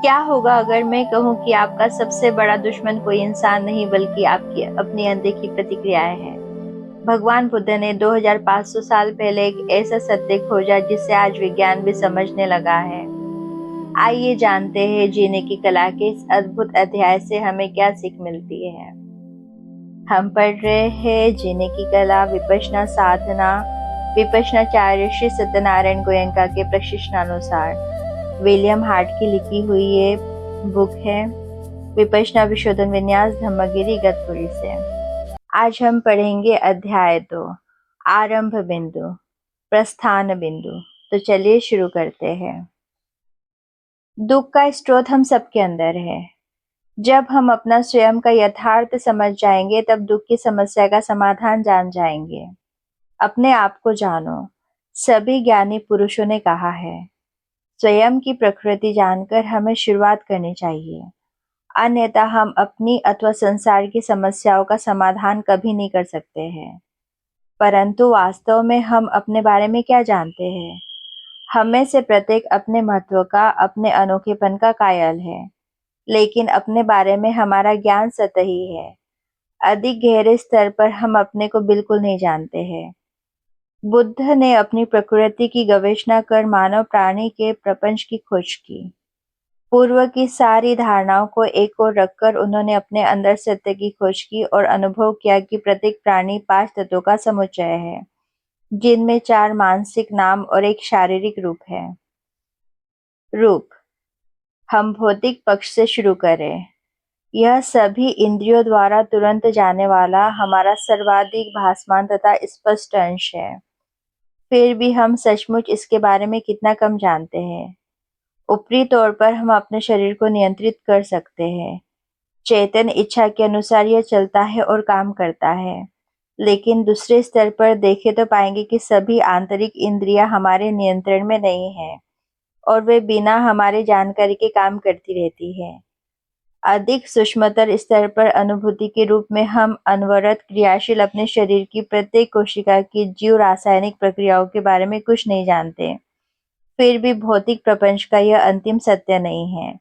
क्या होगा अगर मैं कहूँ कि आपका सबसे बड़ा दुश्मन कोई इंसान नहीं बल्कि आपकी अपनी अनदेखी प्रतिक्रियाएं हैं। भगवान बुद्ध ने 2500 साल पहले एक ऐसा सत्य खोजा जिसे आज विज्ञान भी समझने लगा है। आइए जानते हैं जीने की कला के इस अद्भुत अध्याय से हमें क्या सीख मिलती है। हम पढ़ रहे हैं जीने की कला विपश्यना साधना विपश्यनाचार्य श्री सत्यनारायण गोयंका के प्रशिक्षणानुसार विलियम हार्ट की लिखी हुई ये बुक है विपश्यना विशोधन विन्यास धम्मगिरी गतपुरी से। आज हम पढ़ेंगे अध्याय 2 आरंभ बिंदु प्रस्थान बिंदु। तो चलिए शुरू करते हैं। दुख का स्रोत हम सबके अंदर है। जब हम अपना स्वयं का यथार्थ समझ जाएंगे तब दुख की समस्या का समाधान जान जाएंगे। अपने आप को जानो, सभी ज्ञानी पुरुषों ने कहा है। स्वयं की प्रकृति जानकर हमें शुरुआत करनी चाहिए, अन्यथा हम अपनी अथवा संसार की समस्याओं का समाधान कभी नहीं कर सकते हैं। परंतु वास्तव में हम अपने बारे में क्या जानते हैं? हम में से प्रत्येक अपने महत्व का, अपने अनोखेपन का कायल है, लेकिन अपने बारे में हमारा ज्ञान सतही है। अधिक गहरे स्तर पर हम अपने को बिल्कुल नहीं जानते हैं। बुद्ध ने अपनी प्रकृति की गवेषणा कर मानव प्राणी के प्रपंच की खोज की। पूर्व की सारी धारणाओं को एक ओर रखकर उन्होंने अपने अंदर सत्य की खोज की और अनुभव किया कि प्रत्येक प्राणी 5 तत्वों का समुच्चय है, जिनमें 4 मानसिक नाम और एक शारीरिक रूप है। रूप, हम भौतिक पक्ष से शुरू करें। यह सभी इंद्रियों द्वारा तुरंत जाने वाला हमारा सर्वाधिक भासमान तथा स्पष्ट अंश है। फिर भी हम सचमुच इसके बारे में कितना कम जानते हैं। ऊपरी तौर पर हम अपने शरीर को नियंत्रित कर सकते हैं। चेतन इच्छा के अनुसार यह चलता है और काम करता है। लेकिन दूसरे स्तर पर देखें तो पाएंगे कि सभी आंतरिक इंद्रियां हमारे नियंत्रण में नहीं हैं और वे बिना हमारे जानकारी के काम करती रहती है। अधिक सूक्ष्मतर स्तर पर अनुभूति के रूप में हम अनवरत क्रियाशील अपने शरीर की प्रत्येक कोशिका की जीव रासायनिक प्रक्रियाओं के बारे में कुछ नहीं जानते। फिर भी भौतिक प्रपंच का यह अंतिम सत्य नहीं है।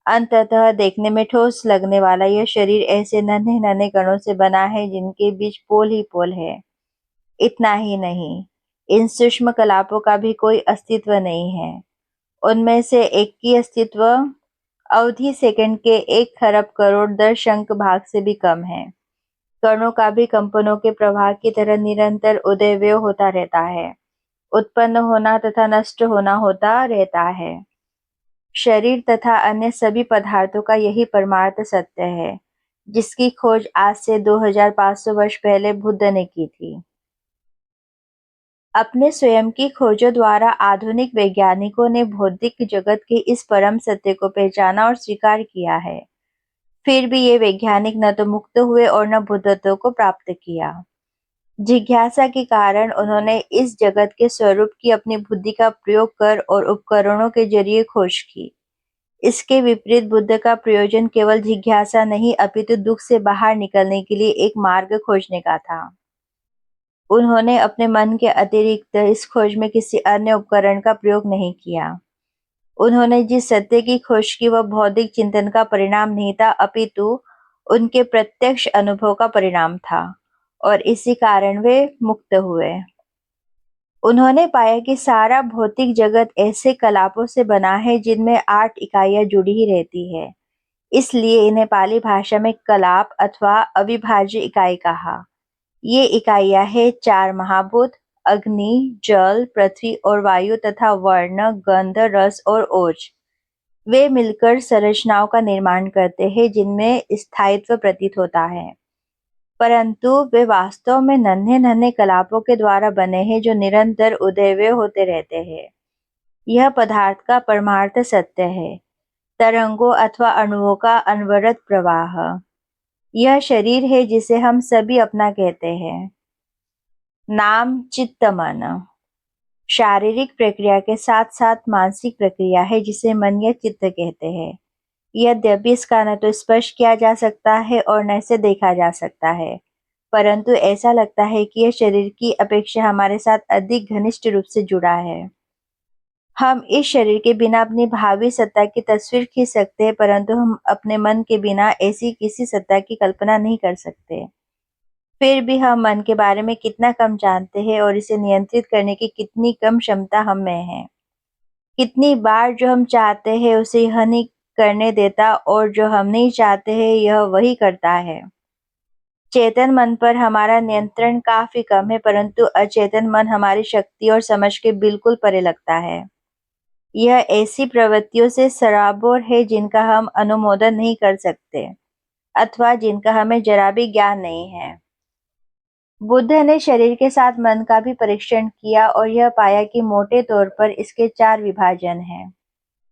अंततः देखने में ठोस लगने वाला यह शरीर ऐसे नन्हे नन्हे कणों से बना है जिनके बीच पोल ही पोल है। इतना ही नहीं, इन सूक्ष्म कलापों का भी कोई अस्तित्व नहीं है। उनमें से एक की अस्तित्व अवधि सेकंड के 1 खरब करोड़ 10 अंक भाग से भी कम है। कणों का भी कंपनों के प्रवाह की तरह निरंतर उदय-व्यय होता रहता है, उत्पन्न होना तथा नष्ट होना होता रहता है। शरीर तथा अन्य सभी पदार्थों का यही परमार्थ सत्य है, जिसकी खोज आज से 2500 वर्ष पहले बुद्ध ने की थी। अपने स्वयं की खोजों द्वारा आधुनिक वैज्ञानिकों ने भौतिक जगत के इस परम सत्य को पहचाना और स्वीकार किया है। फिर भी ये वैज्ञानिक न तो मुक्त हुए और न बुद्धत्व को प्राप्त किया। जिज्ञासा के कारण उन्होंने इस जगत के स्वरूप की अपनी बुद्धि का प्रयोग कर और उपकरणों के जरिए खोज की। इसके विपरीत बुद्ध का प्रयोजन केवल जिज्ञासा नहीं अपितु दुख से बाहर निकलने के लिए एक मार्ग खोजने का था। उन्होंने अपने मन के अतिरिक्त इस खोज में किसी अन्य उपकरण का प्रयोग नहीं किया। उन्होंने जिस सत्य की खोज की वह बौद्धिक चिंतन का परिणाम नहीं था अपितु उनके प्रत्यक्ष अनुभव का परिणाम था और इसी कारण वे मुक्त हुए। उन्होंने पाया कि सारा भौतिक जगत ऐसे कलापों से बना है जिनमें 8 इकाइयां जुड़ी ही रहती है। इसलिए इन्हें पाली भाषा में कलाप अथवा अविभाज्य इकाई कहा। ये इकाइयां हैं 4 महाभूत अग्नि, जल, पृथ्वी और वायु तथा वर्ण, गंध, रस और ओज। वे मिलकर संरचनाओं का निर्माण करते हैं जिनमें स्थायित्व प्रतीत होता है, परंतु वे वास्तव में नन्हे-नन्हे कलापों के द्वारा बने हैं जो निरंतर उदय-व्यय होते रहते हैं। यह पदार्थ का परमार्थ सत्य है, तरंगों अथवा अणुओं का अनवरत प्रवाह। यह शरीर है जिसे हम सभी अपना कहते हैं। नाम चित्त मन शारीरिक प्रक्रिया के साथ साथ मानसिक प्रक्रिया है जिसे मन या चित्त कहते हैं। यद्यपि इसका न तो स्पर्श किया जा सकता है और न इसे देखा जा सकता है, परंतु ऐसा लगता है कि यह शरीर की अपेक्षा हमारे साथ अधिक घनिष्ठ रूप से जुड़ा है। हम इस शरीर के बिना अपनी भावी सत्ता की तस्वीर खींच सकते हैं, परंतु हम अपने मन के बिना ऐसी किसी सत्ता की कल्पना नहीं कर सकते। फिर भी हम मन के बारे में कितना कम जानते हैं और इसे नियंत्रित करने की कितनी कम क्षमता हम में है। कितनी बार जो हम चाहते हैं उसे यह नहीं करने देता और जो हम नहीं चाहते हैं यह वही करता है। चेतन मन पर हमारा नियंत्रण काफी कम है, परंतु अचेतन मन हमारी शक्ति और समझ के बिल्कुल परे लगता है। यह ऐसी प्रवृत्तियों से सराबोर है जिनका हम अनुमोदन नहीं कर सकते अथवा जिनका हमें जरा भी ज्ञान नहीं है। बुद्ध ने शरीर के साथ मन का भी परीक्षण किया और यह पाया कि मोटे तौर पर इसके 4 विभाजन हैं: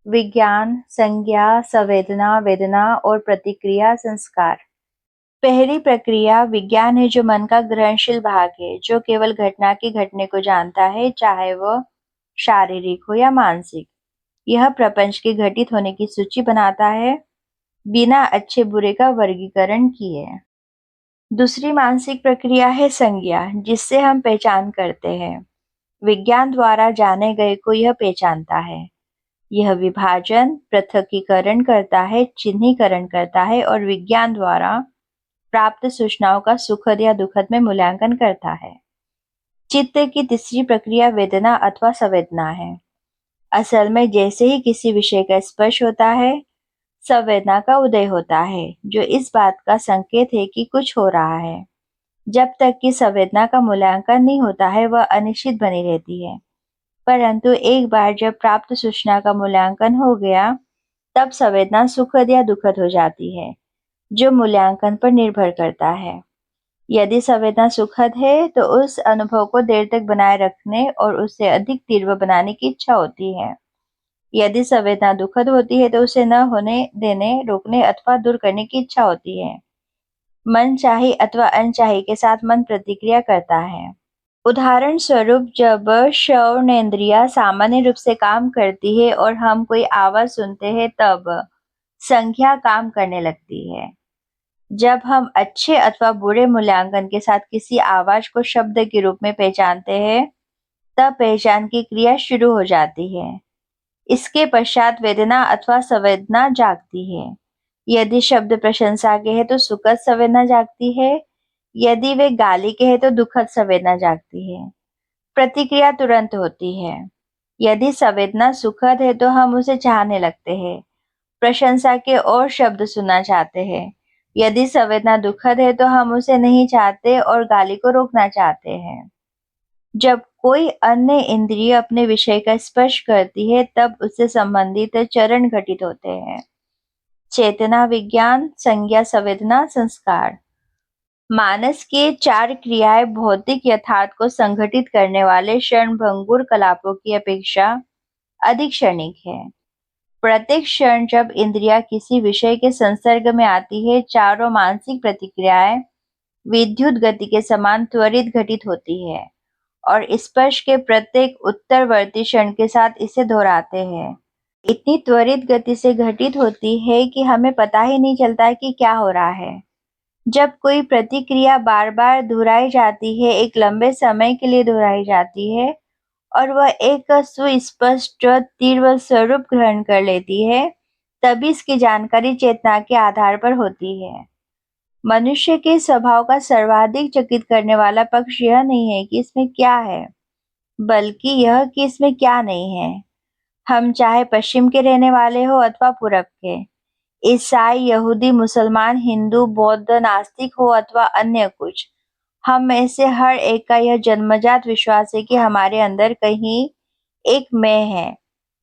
विज्ञान, संज्ञा, संवेदना, वेदना और प्रतिक्रिया संस्कार। पहली प्रक्रिया विज्ञान है, जो मन का ग्रहणशील भाग है, जो केवल घटना की घटने को जानता है, चाहे वह शारीरिक हो या मानसिक। यह प्रपंच के घटित होने की सूची बनाता है, बिना अच्छे बुरे का वर्गीकरण किए। दूसरी मानसिक प्रक्रिया है संज्ञा, जिससे हम पहचान करते हैं। विज्ञान द्वारा जाने गए को यह पहचानता है। यह विभाजन, पृथकीकरण करता है, चिन्हीकरण करता है और विज्ञान द्वारा प्राप्त सूचनाओं का सुखद या दुखद में मूल्यांकन करता है। चित्त की तीसरी प्रक्रिया वेदना अथवा संवेदना है। असल में जैसे ही किसी विषय का स्पर्श होता है, संवेदना का उदय होता है, जो इस बात का संकेत है कि कुछ हो रहा है। जब तक कि संवेदना का मूल्यांकन नहीं होता है, वह अनिश्चित बनी रहती है। परंतु एक बार जब प्राप्त सूचना का मूल्यांकन हो गया, तब संवेदना सुखद या दुखद हो जाती है, जो मूल्यांकन पर निर्भर करता है। यदि संवेदना सुखद है, तो उस अनुभव को देर तक बनाए रखने और उसे अधिक तीव्र बनाने की इच्छा होती है। यदि संवेदना दुखद होती है, तो उसे न होने देने, रोकने अथवा दूर करने की इच्छा होती है। मनचाही अथवा अनचाही के साथ मन प्रतिक्रिया करता है। उदाहरण स्वरूप, जब श्रवणेंद्रिय सामान्य रूप से काम करती है और हम कोई आवाज सुनते हैं, तब संज्ञा काम करने लगती है। जब हम अच्छे अथवा बुरे मूल्यांकन के साथ किसी आवाज को शब्द के रूप में पहचानते हैं, तब पहचान की क्रिया शुरू हो जाती है। इसके पश्चात वेदना अथवा संवेदना जागती है। यदि शब्द प्रशंसा के हैं तो सुखद संवेदना जागती है, यदि वे गाली के हैं तो दुखद संवेदना जागती है। प्रतिक्रिया तुरंत होती है। यदि संवेदना सुखद है तो हम उसे चाहने लगते हैं, प्रशंसा के और शब्द सुनना चाहते हैं। यदि संवेदना दुखद है तो हम उसे नहीं चाहते और गाली को रोकना चाहते हैं। जब कोई अन्य इंद्रिय अपने विषय का स्पर्श करती है, तब उससे संबंधित चरण घटित होते हैं: चेतना, विज्ञान, संज्ञा, संवेदना, संस्कार। मानस के 4 क्रियाएं भौतिक यथार्थ को संघटित करने वाले क्षणभंगुर कलापों की अपेक्षा अधिक क्षणिक है। प्रत्येक क्षण जब इंद्रिया किसी विषय के संसर्ग में आती है, चारों मानसिक प्रतिक्रियाएं विद्युत गति के समान त्वरित घटित होती है और स्पर्श के प्रत्येक उत्तरवर्ती क्षण के साथ इसे दोहराते हैं। इतनी त्वरित गति से घटित होती है कि हमें पता ही नहीं चलता कि क्या हो रहा है। जब कोई प्रतिक्रिया बार-बार दोहराई जाती है, एक लंबे समय के लिए दोहराई जाती है और वह एक सुस्पष्ट तीव्र स्वरूप ग्रहण कर लेती है, तभी इसकी जानकारी चेतना के आधार पर होती है। मनुष्य के स्वभाव का सर्वाधिक चकित करने वाला पक्ष यह नहीं है कि इसमें क्या है, बल्कि यह कि इसमें क्या नहीं है। हम चाहे पश्चिम के रहने वाले हो अथवा पूरब के, ईसाई, यहूदी, मुसलमान, हिंदू, बौद्ध, नास्तिक हो अथवा अन्य कुछ, हम में से हर एक का यह जन्मजात विश्वास है कि हमारे अंदर कहीं एक मैं है,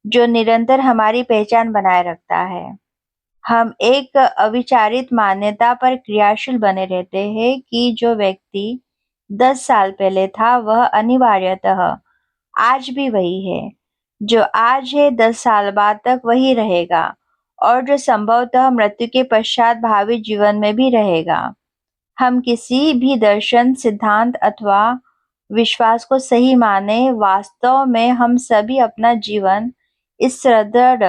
जो निरंतर हमारी पहचान बनाए रखता है। हम एक अविचारित मान्यता पर क्रियाशील बने रहते हैं कि जो व्यक्ति 10 साल पहले था, वह अनिवार्यतः आज भी वही है। जो आज है, 10 साल बाद तक वही रहेगा और जो संभवतः मृत्यु के पश्चात भावी जीवन में भी रहेगा। हम किसी भी दर्शन, सिद्धांत अथवा विश्वास को सही माने, वास्तव में हम सभी अपना जीवन इस दृढ़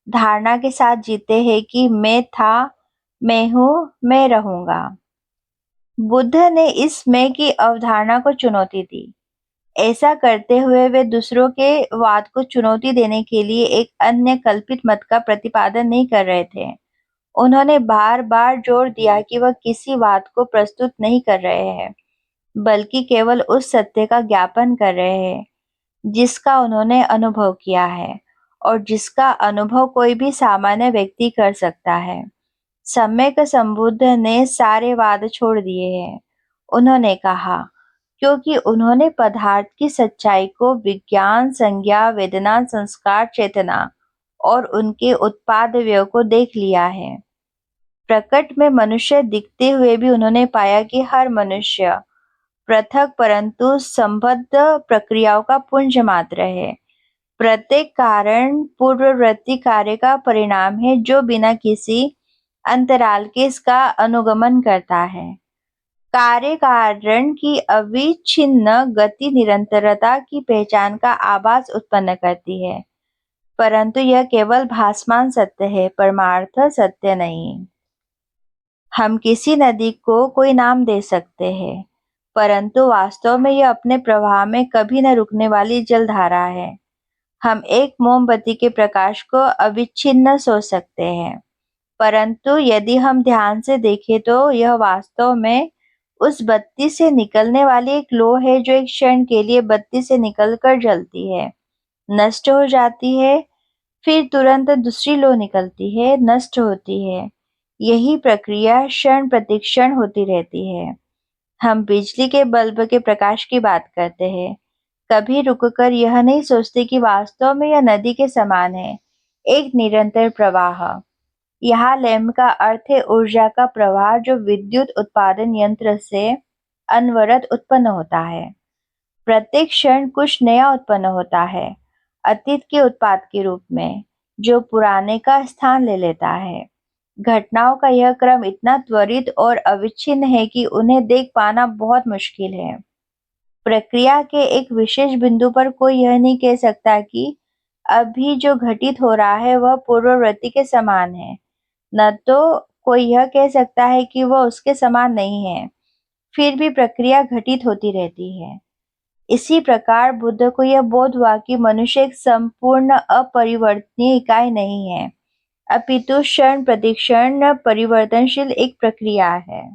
धारणा के साथ जीते हैं कि मैं था, मैं हूँ, मैं रहूंगा। बुद्ध ने इस मैं की अवधारणा को चुनौती दी। ऐसा करते हुए वे दूसरों के वाद को चुनौती देने के लिए एक अन्य कल्पित मत का प्रतिपादन नहीं कर रहे थे। उन्होंने बार-बार जोर दिया कि वह किसी वाद को प्रस्तुत नहीं कर रहे हैं, बल्कि केवल उस सत्य का ज्ञापन कर रहे हैं, जिसका उन्होंने अनुभव किया है और जिसका अनुभव कोई भी सामान्य व्यक्ति कर सकता है। सम्यक संबुद्ध ने सारे वाद छोड़ दिए हैं। उन्होंने कहा, क्योंकि उन्होंने पदार्थ की सच्चाई को विज्ञान, संज्ञा, वेदना, संस्कार, चेतना और उनके उत्पाद व्यय को देख लिया है। प्रकट में मनुष्य दिखते हुए भी उन्होंने पाया कि हर मनुष्य पृथक परंतु संबद्ध प्रक्रियाओं का पुंज मात्र है। प्रत्येक कारण पूर्ववर्ती कार्य का परिणाम है जो बिना किसी अंतराल के इसका अनुगमन करता है। कार्य कारण की अविच्छिन्न गति निरंतरता की पहचान का आभास उत्पन्न करती है, परंतु यह केवल भासमान सत्य है, परमार्थ सत्य नहीं। हम किसी नदी को कोई नाम दे सकते हैं, परंतु वास्तव में यह अपने प्रवाह में कभी न रुकने वाली जलधारा है। हम एक मोमबत्ती के प्रकाश को अविच्छिन्न सोच सकते हैं, परंतु यदि हम ध्यान से देखें तो यह वास्तव में उस बत्ती से निकलने वाली एक लौ है जो एक क्षण के लिए बत्ती से निकलकर जलती है, नष्ट हो जाती है, फिर तुरंत दूसरी लौ निकलती है, नष्ट होती है। यही प्रक्रिया क्षण प्रतिक्षण होती रहती है। हम बिजली के बल्ब के प्रकाश की बात करते हैं, कभी रुककर यह नहीं सोचते कि वास्तव में यह नदी के समान है, एक निरंतर प्रवाह। यहाँ लैम्प का अर्थ है ऊर्जा का प्रवाह जो विद्युत उत्पादन यंत्र से अनवरत उत्पन्न होता है। प्रत्येक क्षण कुछ नया उत्पन्न होता है, अतीत के उत्पाद के रूप में, जो पुराने का स्थान ले लेता है। घटनाओं का यह क्रम इतना त्वरित और अविच्छिन्न है कि उन्हें देख पाना बहुत मुश्किल है। प्रक्रिया के एक विशेष बिंदु पर कोई यह नहीं कह सकता कि अभी जो घटित हो रहा है वह पूर्ववर्ती के समान है, न तो कोई यह कह सकता है कि वह उसके समान नहीं है। फिर भी प्रक्रिया घटित होती रहती है। इसी प्रकार बुद्ध को यह बोध हुआ कि मनुष्य एक संपूर्ण अपरिवर्तनीय इकाई नहीं है, अपितु क्षण प्रतिक्षण परिवर्तनशील एक प्रक्रिया है।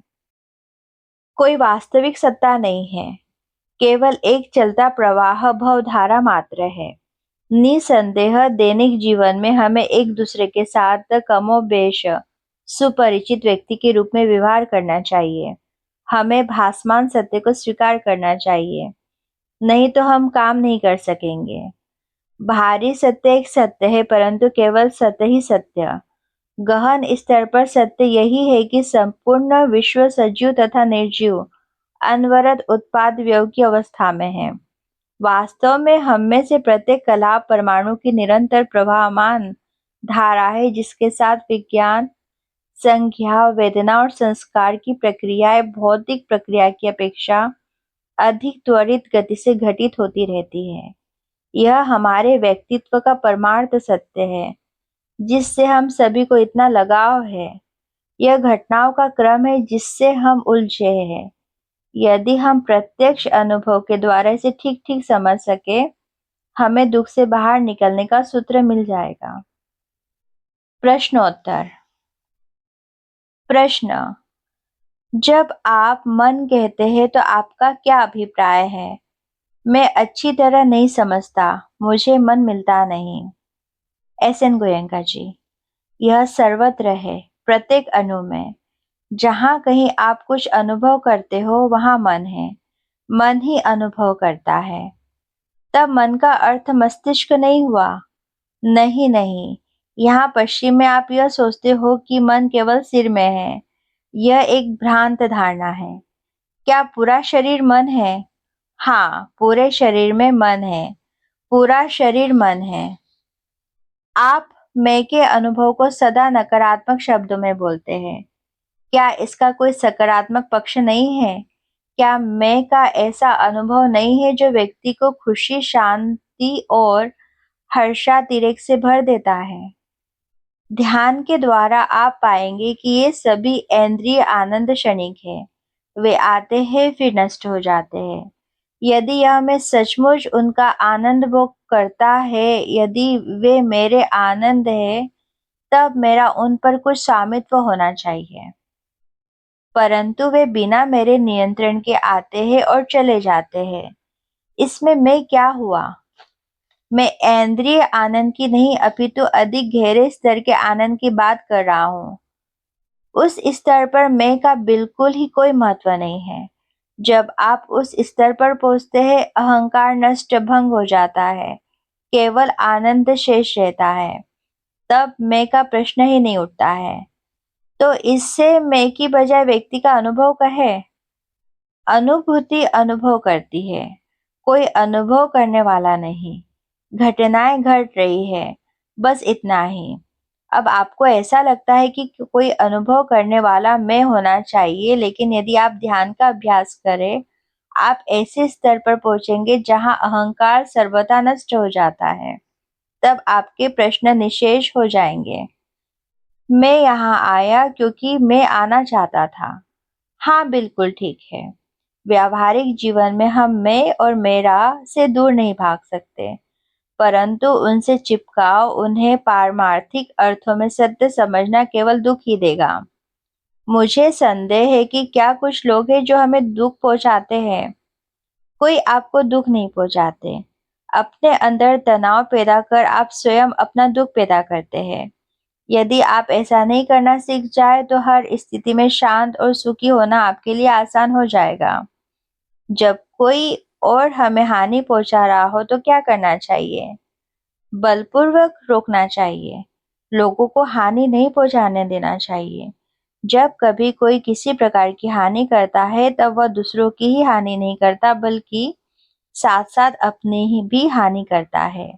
कोई वास्तविक सत्ता नहीं है, केवल एक चलता प्रवाह भवधारा मात्र है। निसंदेह दैनिक जीवन में हमें एक दूसरे के साथ कमोबेश सुपरिचित व्यक्ति के रूप में व्यवहार करना चाहिए। हमें भासमान सत्य को स्वीकार करना चाहिए, नहीं तो हम काम नहीं कर सकेंगे। बाहरी सत्य एक सत्य है, परंतु केवल सत्य ही सत्य। गहन स्तर पर सत्य यही है कि संपूर्ण विश्व सजीव तथा निर्जीव अनवरत उत्पाद व्यय की अवस्था में है। वास्तव में हम में से प्रत्येक कला परमाणु की निरंतर प्रवाहमान धारा है, जिसके साथ विज्ञान, संज्ञा, वेदना और संस्कार की प्रक्रियाएं भौतिक प्रक्रिया की अपेक्षा अधिक त्वरित गति से घटित होती रहती है। यह हमारे व्यक्तित्व का परमार्थ सत्य है, जिससे हम सभी को इतना लगाव है। यह घटनाओं का क्रम है जिससे हम उलझे हैं। यदि हम प्रत्यक्ष अनुभव के द्वारा इसे ठीक ठीक समझ सके, हमें दुख से बाहर निकलने का सूत्र मिल जाएगा। प्रश्नोत्तर। प्रश्न: जब आप मन कहते हैं तो आपका क्या अभिप्राय है? मैं अच्छी तरह नहीं समझता, मुझे मन मिलता नहीं। एस.एन. गोयनका जी: यह सर्वत्र है, प्रत्येक अणु में। जहाँ कहीं आप कुछ अनुभव करते हो वहाँ मन है, मन ही अनुभव करता है। तब मन का अर्थ मस्तिष्क नहीं हुआ। नहीं नहीं, यहाँ पश्चिम में आप यह सोचते हो कि मन केवल सिर में है। यह एक भ्रांत धारणा है। क्या पूरा शरीर मन है? हाँ, पूरे शरीर में मन है, पूरा शरीर मन है। आप मैं के अनुभव को सदा नकारात्मक शब्दों में बोलते हैं। क्या इसका कोई सकारात्मक पक्ष नहीं है? क्या मैं का ऐसा अनुभव नहीं है जो व्यक्ति को खुशी, शांति और हर्षातिरेक से भर देता है? ध्यान के द्वारा आप पाएंगे कि ये सभी इंद्रिय आनंद क्षणिक है। वे आते हैं फिर नष्ट हो जाते हैं। यदि यह मैं सचमुच उनका आनंद भोग करता है, यदि वे मेरे आनंद है, तब मेरा उन पर कुछ स्वामित्व होना चाहिए। परंतु वे बिना मेरे नियंत्रण के आते हैं और चले जाते हैं। इसमें मैं क्या हुआ? मैं ऐन्द्रिय आनंद की नहीं अपितु अधिक गहरे स्तर के आनंद की बात कर रहा हूँ। उस स्तर पर मैं का बिल्कुल ही कोई महत्व नहीं है। जब आप उस स्तर पर पहुंचते हैं, अहंकार नष्ट भंग हो जाता है, केवल आनंद शेष रहता है। तब मैं का प्रश्न ही नहीं उठता है। तो इससे मैं की बजाय व्यक्ति का अनुभव कहे। अनुभूति अनुभव करती है, कोई अनुभव करने वाला नहीं। घटनाएं घट रही है, बस इतना ही। अब आपको ऐसा लगता है कि कोई अनुभव करने वाला मैं होना चाहिए, लेकिन यदि आप ध्यान का अभ्यास करें, आप ऐसे स्तर पर पहुंचेंगे जहां अहंकार सर्वथा नष्ट हो जाता है। तब आपके प्रश्न निशेष हो जाएंगे। मैं यहाँ आया क्योंकि मैं आना चाहता था। हाँ, बिल्कुल ठीक है। व्यावहारिक जीवन में हम मैं और मेरा से दूर नहीं भाग सकते, परंतु उनसे चिपकाव, उन्हें पारमार्थिक अर्थों में सत्य समझना केवल दुख ही देगा। मुझे संदेह है कि क्या कुछ लोग हैं जो हमें दुख पहुंचाते हैं। कोई आपको दुख नहीं पहुंचाते। अपने अंदर तनाव पैदा कर आप स्वयं अपना दुख पैदा करते हैं। यदि आप ऐसा नहीं करना सीख जाए तो हर स्थिति में शांत और सुखी होना आपके लिए आसान हो जाएगा। जब कोई और हमें हानि पहुंचा रहा हो तो क्या करना चाहिए? बलपूर्वक रोकना चाहिए। लोगों को हानि नहीं पहुंचाने देना चाहिए। जब कभी कोई किसी प्रकार की हानि करता है, तब वह दूसरों की ही हानि नहीं करता, बल्कि साथ-साथ अपनी ही भी हानि करता है।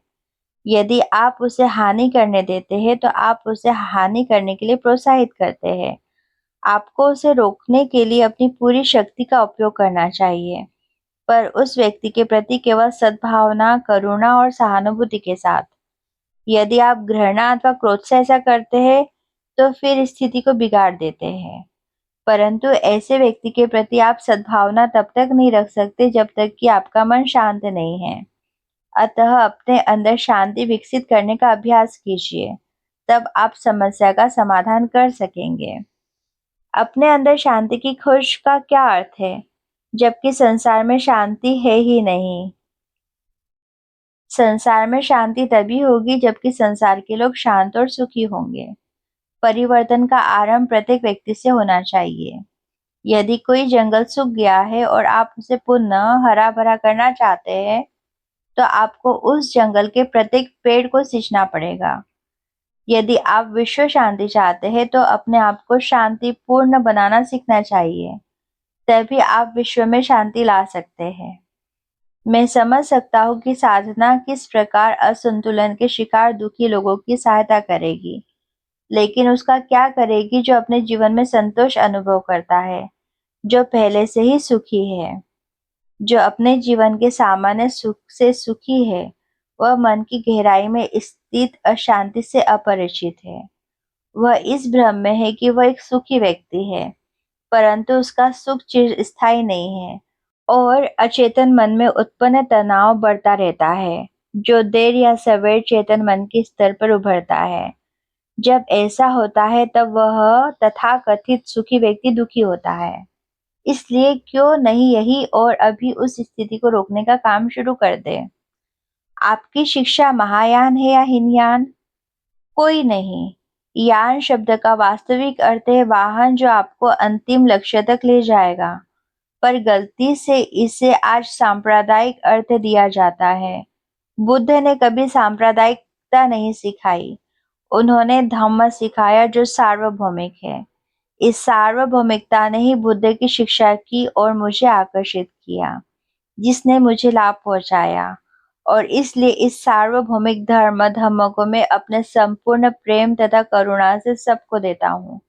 यदि आप उसे हानि करने देते हैं, तो आप उसे हानि करने के लिए प्रोत्साहित करते हैं। आपको उसे रोकने के लिए अपनी पूरी शक्ति का उपयोग करना चाहिए, पर उस व्यक्ति के प्रति केवल सद्भावना, करुणा और सहानुभूति के साथ। यदि आप घृणा अथवा क्रोध से ऐसा करते हैं, तो फिर स्थिति को बिगाड़ देते हैं। परंतु ऐसे व्यक्ति के प्रति आप सद्भावना तब तक नहीं रख सकते जब तक कि आपका मन शांत नहीं है। अतः अपने अंदर शांति विकसित करने का अभ्यास कीजिए, तब आप समस्या का समाधान कर सकेंगे। अपने अंदर शांति की खोज का क्या अर्थ है, जबकि संसार में शांति है ही नहीं? संसार में शांति तभी होगी जबकि संसार के लोग शांत और सुखी होंगे। परिवर्तन का आरंभ प्रत्येक व्यक्ति से होना चाहिए। यदि कोई जंगल सूख गया है और आप उसे पुनः हरा भरा करना चाहते हैं, तो आपको उस जंगल के प्रत्येक पेड़ को सींचना पड़ेगा। यदि आप विश्व शांति चाहते हैं, तो अपने आप को शांतिपूर्ण बनाना सीखना चाहिए। तभी आप विश्व में शांति ला सकते हैं। मैं समझ सकता हूँ कि साधना किस प्रकार असंतुलन के शिकार दुखी लोगों की सहायता करेगी, लेकिन उसका क्या करेगी जो अपने जीवन में संतोष अनुभव करता है, जो पहले से ही सुखी है, जो अपने जीवन के सामान्य सुख से सुखी है। वह मन की गहराई में स्थित अशांति से अपरिचित है। वह इस भ्रम में है कि वह एक सुखी व्यक्ति है, परंतु उसका सुख चिरस्थायी नहीं है और अचेतन मन में उत्पन्न तनाव बढ़ता रहता है, जो देर या सवेर चेतन मन के स्तर पर उभरता है। जब ऐसा होता है, तब वह तथाकथित सुखी व्यक्ति दुखी होता है। इसलिए क्यों नहीं यही और अभी उस स्थिति को रोकने का काम शुरू कर दे। आपकी शिक्षा महायान है या हीनयान? कोई नहीं। यान शब्द का वास्तविक अर्थ है वाहन जो आपको अंतिम लक्ष्य तक ले जाएगा, पर गलती से इसे आज सांप्रदायिक अर्थ दिया जाता है। बुद्ध ने कभी सांप्रदायिकता नहीं सिखाई। उन्होंने धम्म सिखाया जो सार्वभौमिक है। इस सार्वभौमिकता ने ही बुद्ध की शिक्षा की और मुझे आकर्षित किया, जिसने मुझे लाभ पहुंचाया। और इसलिए इस सार्वभौमिक धर्म को मैं अपने संपूर्ण प्रेम तथा करुणा से सबको देता हूँ।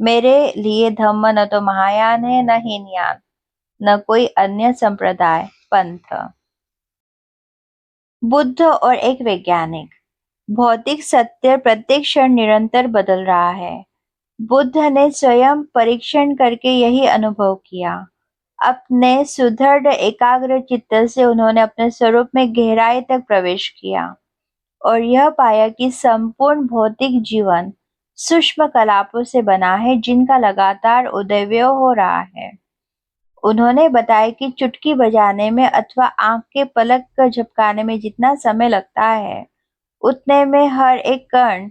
मेरे लिए धम्म न तो महायान है, न हीनयान, न कोई अन्य संप्रदाय पंथ। बुद्ध और एक वैज्ञानिक। भौतिक सत्य प्रत्येक क्षण निरंतर बदल रहा है। बुद्ध ने स्वयं परीक्षण करके यही अनुभव किया। अपने सुदृढ़ एकाग्र चित्त से उन्होंने अपने स्वरूप में गहराई तक प्रवेश किया और यह पाया कि संपूर्ण भौतिक जीवन सूक्ष्म कलापों से बना है जिनका लगातार उदयव्यय हो रहा है। उन्होंने बताया कि चुटकी बजाने में अथवा आंख के पलक झपकाने में जितना समय लगता है, उतने में हर एक कण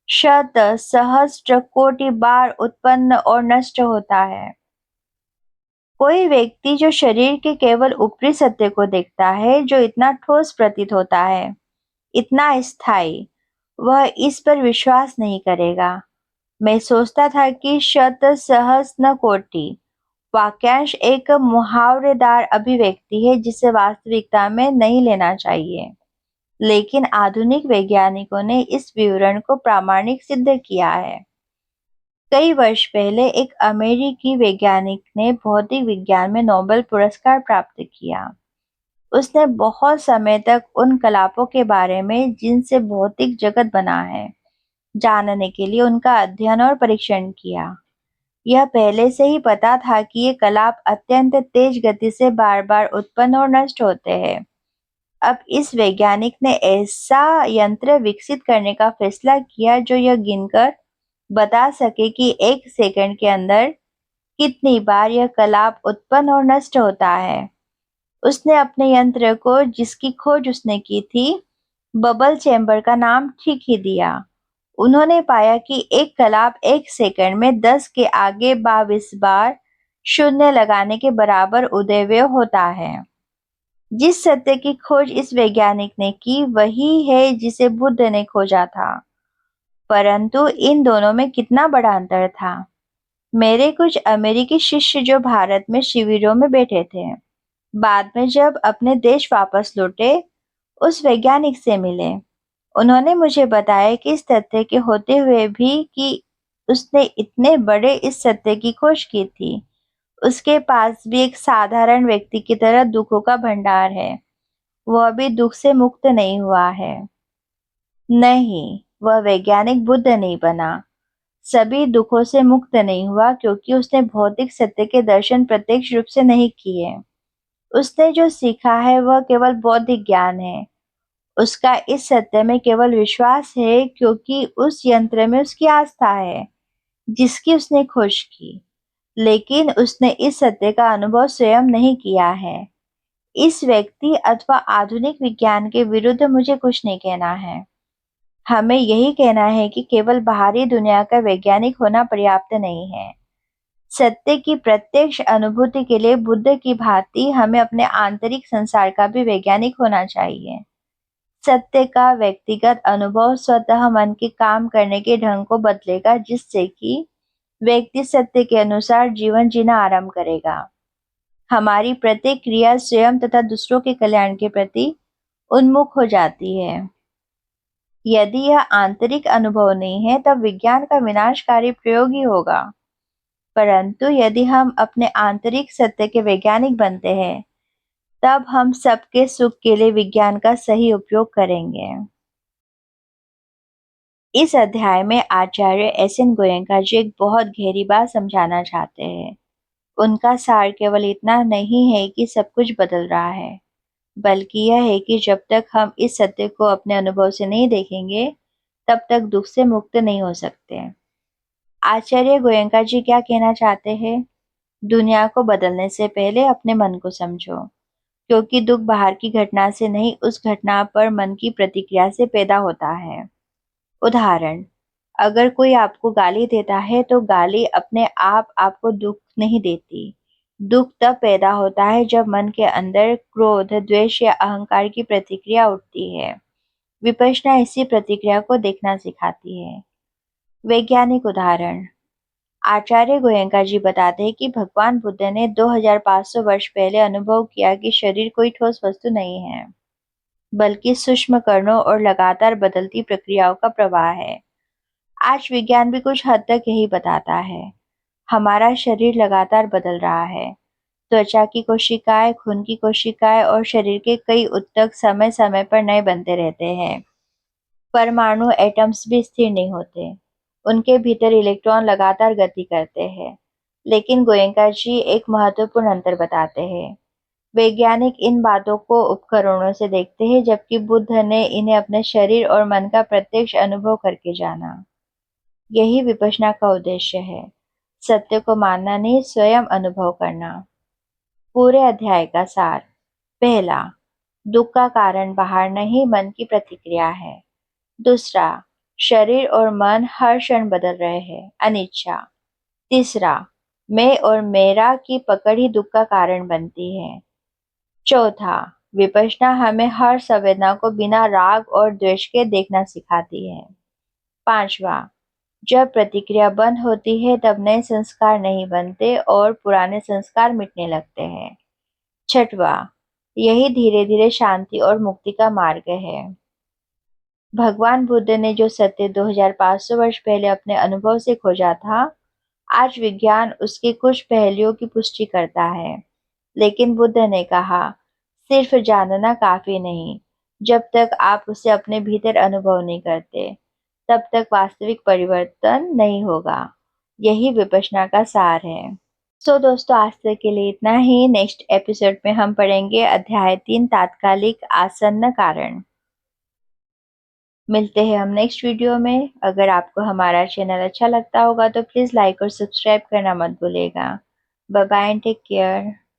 शत सहस्त्र कोटि बार उत्पन्न और नष्ट होता है। कोई व्यक्ति जो शरीर के केवल ऊपरी सत्य को देखता है, जो इतना ठोस प्रतीत होता है, इतना स्थायी, वह इस पर विश्वास नहीं करेगा। मैं सोचता था कि शत सहस्त्र न कोटि वाक्यांश एक मुहावरेदार अभिव्यक्ति है जिसे वास्तविकता में नहीं लेना चाहिए। लेकिन आधुनिक वैज्ञानिकों ने इस विवरण को प्रामाणिक सिद्ध किया है। कई वर्ष पहले एक अमेरिकी वैज्ञानिक ने भौतिक विज्ञान में नोबेल पुरस्कार प्राप्त किया। उसने बहुत समय तक उन कलापों के बारे में जिनसे भौतिक जगत बना है, जानने के लिए उनका अध्ययन और परीक्षण किया। यह पहले से ही पता था कि ये कलाप अत्यंत तेज गति से बार-बार उत्पन्न और नष्ट होते हैं। अब इस वैज्ञानिक ने ऐसा यंत्र विकसित करने का फैसला किया जो यह गिनकर बता सके कि 1 सेकंड के अंदर कितनी बार यह कलाप उत्पन्न और नष्ट होता है। उसने अपने यंत्र को, जिसकी खोज उसने की थी, बबल चैम्बर का नाम ठीक ही दिया। उन्होंने पाया कि एक कलाप 1 सेकंड में 10 के आगे 22 बार शून्य लगाने के बराबर उदयव्यय होता है। जिस सत्य की खोज इस वैज्ञानिक ने की, वही है जिसे बुद्ध ने खोजा था। परंतु इन दोनों में कितना बड़ा अंतर था। मेरे कुछ अमेरिकी शिष्य जो भारत में शिविरों में बैठे थे, बाद में जब अपने देश वापस लौटे, उस वैज्ञानिक से मिले। उन्होंने मुझे बताया कि इस तथ्य के होते हुए भी कि उसने इतने बड़े इस सत्य की खोज की थी, उसके पास भी एक साधारण व्यक्ति की तरह दुखों का भंडार है। वह भी दुख से मुक्त नहीं हुआ है। नहीं, वह वैज्ञानिक बुद्ध नहीं बना। सभी दुखों से मुक्त नहीं हुआ क्योंकि उसने भौतिक सत्य के दर्शन प्रत्यक्ष रूप से नहीं किए। उसने जो सीखा है वह केवल बौद्धिक ज्ञान है। उसका इस सत्य में केवल विश्वास है क्योंकि उस यंत्र में उसकी आस्था है, जिसकी उसने खोज की। लेकिन उसने इस सत्य का अनुभव स्वयं नहीं किया है। इस व्यक्ति अथवा आधुनिक विज्ञान के विरुद्ध मुझे कुछ नहीं कहना है। हमें यही कहना है कि केवल बाहरी दुनिया का वैज्ञानिक होना पर्याप्त नहीं है। सत्य की प्रत्यक्ष अनुभूति के लिए बुद्ध की भांति हमें अपने आंतरिक संसार का भी वैज्ञानिक होना चाहिए। सत्य का व्यक्तिगत अनुभव स्वतः मन के काम करने के ढंग को बदलेगा, जिससे कि व्यक्ति सत्य के अनुसार जीवन जीना आरंभ करेगा। हमारी प्रत्येक क्रिया स्वयं तथा दूसरों के कल्याण के प्रति उन्मुख हो जाती है। यदि यह आंतरिक अनुभव नहीं है, तब विज्ञान का विनाशकारी प्रयोग ही होगा। परंतु यदि हम अपने आंतरिक सत्य के वैज्ञानिक बनते हैं, तब हम सबके सुख के लिए विज्ञान का सही उपयोग करेंगे। इस अध्याय में आचार्य एस.एन. गोयनका जी एक बहुत गहरी बात समझाना चाहते हैं। उनका सार केवल इतना नहीं है कि सब कुछ बदल रहा है, बल्कि यह है कि जब तक हम इस सत्य को अपने अनुभव से नहीं देखेंगे, तब तक दुख से मुक्त नहीं हो सकते। आचार्य गोयनका जी क्या कहना चाहते हैं? दुनिया को बदलने से पहले अपने मन को समझो, क्योंकि दुख बाहर की घटना से नहीं, उस घटना पर मन की प्रतिक्रिया से पैदा होता है। उदाहरण, अगर कोई आपको गाली देता है तो गाली अपने आप आपको दुख नहीं देती। दुख तब पैदा होता है जब मन के अंदर क्रोध, द्वेष या अहंकार की प्रतिक्रिया उठती है। विपश्यना इसी प्रतिक्रिया को देखना सिखाती है। वैज्ञानिक उदाहरण, आचार्य गोयनका जी बताते हैं कि भगवान बुद्ध ने 2500 वर्ष पहले अनुभव किया कि शरीर कोई ठोस वस्तु नहीं है, बल्कि सूक्ष्म कणों और लगातार बदलती प्रक्रियाओं का प्रवाह है। आज विज्ञान भी कुछ हद तक यही बताता है। हमारा शरीर लगातार बदल रहा है। त्वचा की कोशिकाएं, खून की कोशिकाएं और शरीर के कई ऊतक समय समय पर नए बनते रहते हैं। परमाणु एटम्स भी स्थिर नहीं होते। उनके भीतर इलेक्ट्रॉन लगातार गति करते हैं। लेकिन गोयंका जी एक महत्वपूर्ण अंतर बताते हैं। वैज्ञानिक इन बातों को उपकरणों से देखते हैं, जबकि बुद्ध ने इन्हें अपने शरीर और मन का प्रत्यक्ष अनुभव करके जाना। यही विपश्यना का उद्देश्य है, सत्य को मानना नहीं, स्वयं अनुभव करना। पूरे अध्याय का सार। पहला, दुख का कारण बाहर नहीं, मन की प्रतिक्रिया है। दूसरा, शरीर और मन हर क्षण बदल रहे हैं, अनिच्छा। तीसरा, मैं और मेरा की पकड़ ही दुख का कारण बनती है। चौथा, विपश्यना हमें हर संवेदना को बिना राग और द्वेष के देखना सिखाती है। पांचवा, जब प्रतिक्रिया बंद होती है तब नए संस्कार नहीं बनते और पुराने संस्कार मिटने लगते हैं। छठवां, यही धीरे धीरे शांति और मुक्ति का मार्ग है। भगवान बुद्ध ने जो सत्य 2500 वर्ष पहले अपने अनुभव से खोजा था, आज विज्ञान उसके कुछ पहलुओं की पुष्टि करता है। लेकिन बुद्ध ने कहा, सिर्फ जानना काफी नहीं। जब तक आप उसे अपने भीतर अनुभव नहीं करते, तब तक वास्तविक परिवर्तन नहीं होगा। यही विपश्यना का सार है। दोस्तों, आज तक के लिए इतना ही। नेक्स्ट एपिसोड में हम पढ़ेंगे अध्याय 3, तात्कालिक आसन्न कारण। मिलते हैं हम नेक्स्ट वीडियो में। अगर आपको हमारा चैनल अच्छा लगता होगा तो प्लीज लाइक और सब्सक्राइब करना मत भूलिएगा। Bye bye and take care.